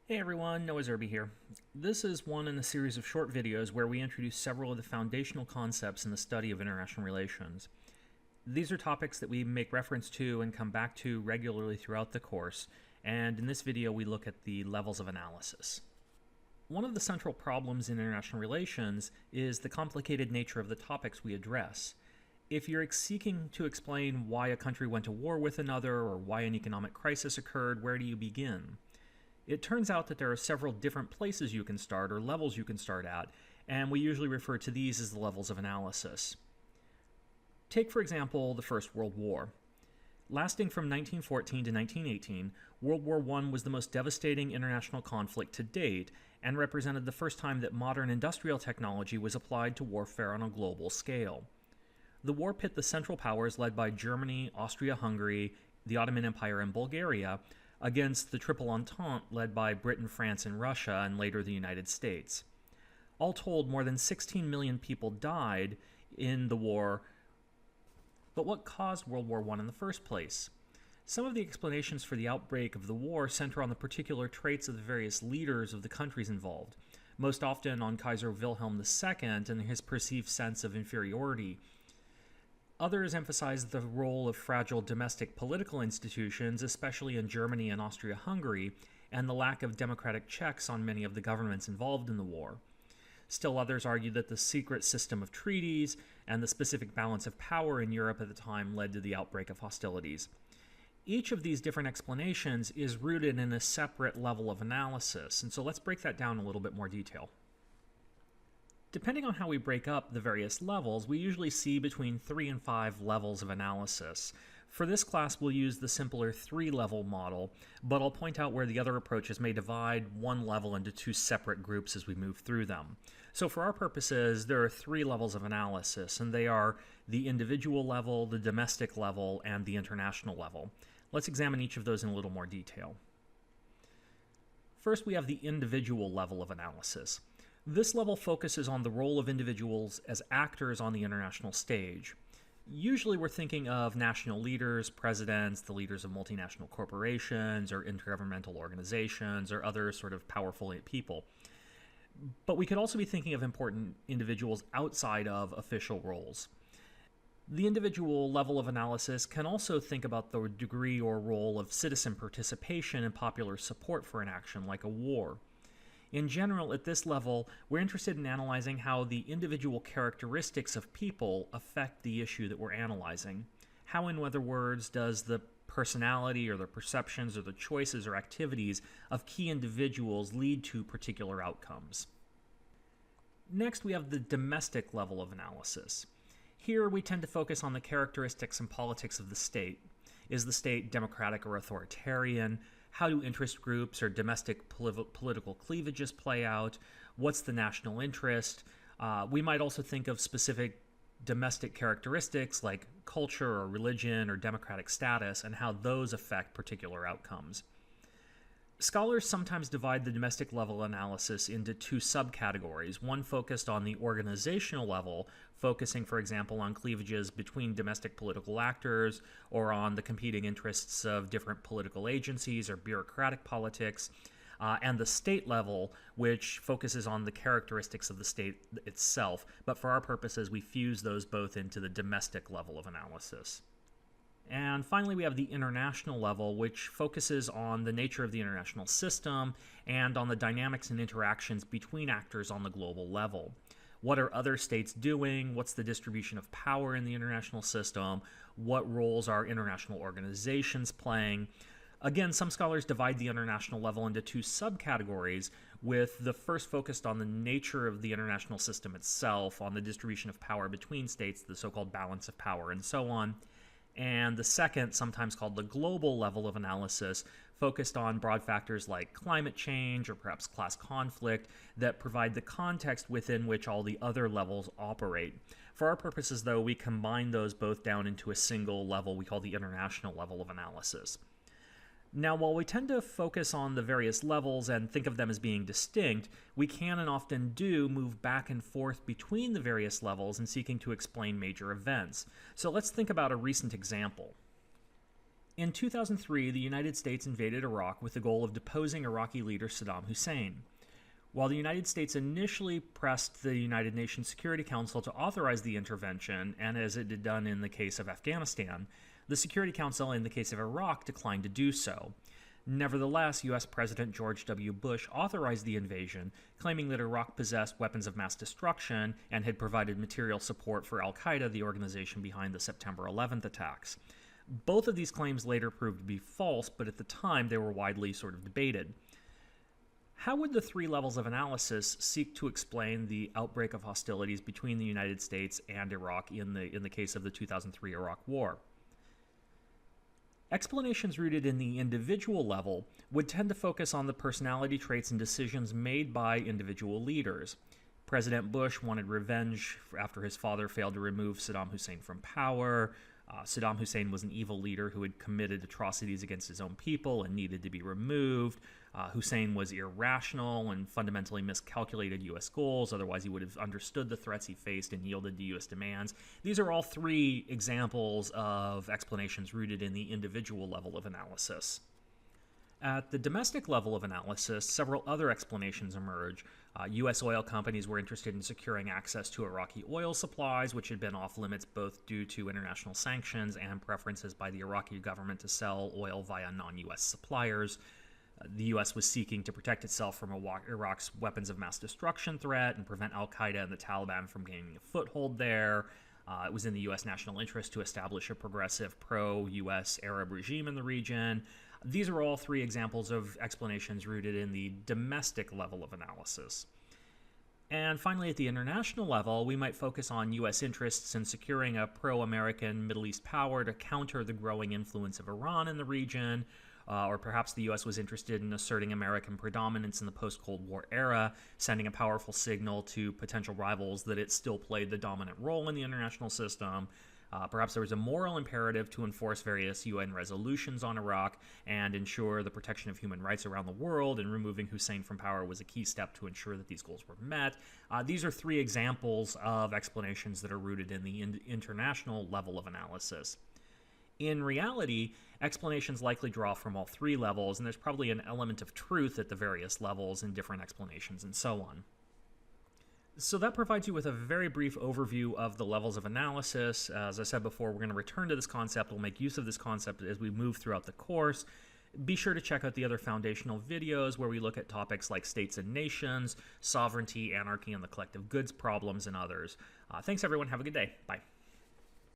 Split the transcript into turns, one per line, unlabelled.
Hey everyone, Noah Zerby here. This is one in a series of short videos where we introduce several of the foundational concepts in the study of international relations. These are topics that we make reference to and come back to regularly throughout the course, and in this video we look at the levels of analysis. One of the central problems in international relations is the complicated nature of the topics we address. If you're seeking to explain why a country went to war with another or why an economic crisis occurred, where do you begin? It turns out that there are several different places you can start or levels you can start at, and we usually refer to these as the levels of analysis. Take, for example, the First World War. Lasting from 1914 to 1918, World War I was the most devastating international conflict to date and represented the first time that modern industrial technology was applied to warfare on a global scale. The war pit the Central Powers led by Germany, Austria-Hungary, the Ottoman Empire, and Bulgaria against the Triple Entente led by Britain, France, and Russia, and later the United States. All told, more than 16 million people died in the war. But what caused World War I in the first place? Some of the explanations for the outbreak of the war center on the particular traits of the various leaders of the countries involved, most often on Kaiser Wilhelm II and his perceived sense of inferiority. Others emphasize the role of fragile domestic political institutions, especially in Germany and Austria-Hungary, and the lack of democratic checks on many of the governments involved in the war. Still others argue that the secret system of treaties and the specific balance of power in Europe at the time led to the outbreak of hostilities. Each of these different explanations is rooted in a separate level of analysis, and so let's break that down in a little bit more detail. Depending on how we break up the various levels, we usually see between 3 and 5 levels of analysis. For this class, we'll use the simpler 3-level model, but I'll point out where the other approaches may divide one level into 2 separate groups as we move through them. So for our purposes, there are 3 levels of analysis, and they are the individual level, the domestic level, and the international level. Let's examine each of those in a little more detail. First, we have the individual level of analysis. This level focuses on the role of individuals as actors on the international stage. Usually we're thinking of national leaders, presidents, the leaders of multinational corporations or intergovernmental organizations or other sort of powerful people. But we could also be thinking of important individuals outside of official roles. The individual level of analysis can also think about the degree or role of citizen participation and popular support for an action like a war. In general, at this level, we're interested in analyzing how the individual characteristics of people affect the issue that we're analyzing. How, in other words, does the personality or the perceptions or the choices or activities of key individuals lead to particular outcomes? Next, we have the domestic level of analysis. Here, we tend to focus on the characteristics and politics of the state. Is the state democratic or authoritarian? How do interest groups or domestic political cleavages play out? What's the national interest? We might also think of specific domestic characteristics like culture or religion or democratic status and how those affect particular outcomes. Scholars sometimes divide the domestic level analysis into 2 subcategories, one focused on the organizational level, focusing, for example, on cleavages between domestic political actors or on the competing interests of different political agencies or bureaucratic politics, and the state level, which focuses on the characteristics of the state itself. But for our purposes, we fuse those both into the domestic level of analysis. And finally, we have the international level, which focuses on the nature of the international system and on the dynamics and interactions between actors on the global level. What are other states doing? What's the distribution of power in the international system? What roles are international organizations playing? Again, some scholars divide the international level into 2 subcategories, with the first focused on the nature of the international system itself, on the distribution of power between states, the so-called balance of power, and so on. And the second, sometimes called the global level of analysis, focused on broad factors like climate change or perhaps class conflict that provide the context within which all the other levels operate. For our purposes, though, we combine those both down into a single level we call the international level of analysis. Now, while we tend to focus on the various levels and think of them as being distinct, we can and often do move back and forth between the various levels in seeking to explain major events. So let's think about a recent example. In 2003, the United States invaded Iraq with the goal of deposing Iraqi leader Saddam Hussein. While the United States initially pressed the United Nations Security Council to authorize the intervention, and as it had done in the case of Afghanistan, the Security Council in the case of Iraq declined to do so. Nevertheless, U.S. President George W. Bush authorized the invasion, claiming that Iraq possessed weapons of mass destruction and had provided material support for al-Qaeda, the organization behind the September 11th attacks. Both of these claims later proved to be false, but at the time they were widely sort of debated. How would the three levels of analysis seek to explain the outbreak of hostilities between the United States and Iraq in the case of the 2003 Iraq War? Explanations rooted in the individual level would tend to focus on the personality traits and decisions made by individual leaders. President Bush wanted revenge after his father failed to remove Saddam Hussein from power. Saddam Hussein was an evil leader who had committed atrocities against his own people and needed to be removed. Hussein was irrational and fundamentally miscalculated U.S. goals, otherwise he would have understood the threats he faced and yielded to U.S. demands. These are all three examples of explanations rooted in the individual level of analysis. At the domestic level of analysis, several other explanations emerge. U.S. oil companies were interested in securing access to Iraqi oil supplies, which had been off limits both due to international sanctions and preferences by the Iraqi government to sell oil via non-U.S. suppliers. The U.S. was seeking to protect itself from Iraq's weapons of mass destruction threat and prevent al-Qaeda and the Taliban from gaining a foothold there. It was in the U.S. national interest to establish a progressive pro-U.S. Arab regime in the region. These are all three examples of explanations rooted in the domestic level of analysis. And finally, at the international level, we might focus on U.S. interests in securing a pro-American Middle East power to counter the growing influence of Iran in the region, or perhaps the U.S. was interested in asserting American predominance in the post-Cold War era, sending a powerful signal to potential rivals that it still played the dominant role in the international system. Perhaps there was a moral imperative to enforce various UN resolutions on Iraq and ensure the protection of human rights around the world, and removing Hussein from power was a key step to ensure that these goals were met. These are three examples of explanations that are rooted in the international level of analysis. In reality, explanations likely draw from all three levels, and there's probably an element of truth at the various levels in different explanations and so on. So that provides you with a very brief overview of the levels of analysis. As I said before, we're going to return to this concept. We'll make use of this concept as we move throughout the course. Be sure to check out the other foundational videos where we look at topics like states and nations, sovereignty, anarchy, and the collective goods problems, and others. Thanks, everyone. Have a good day. Bye.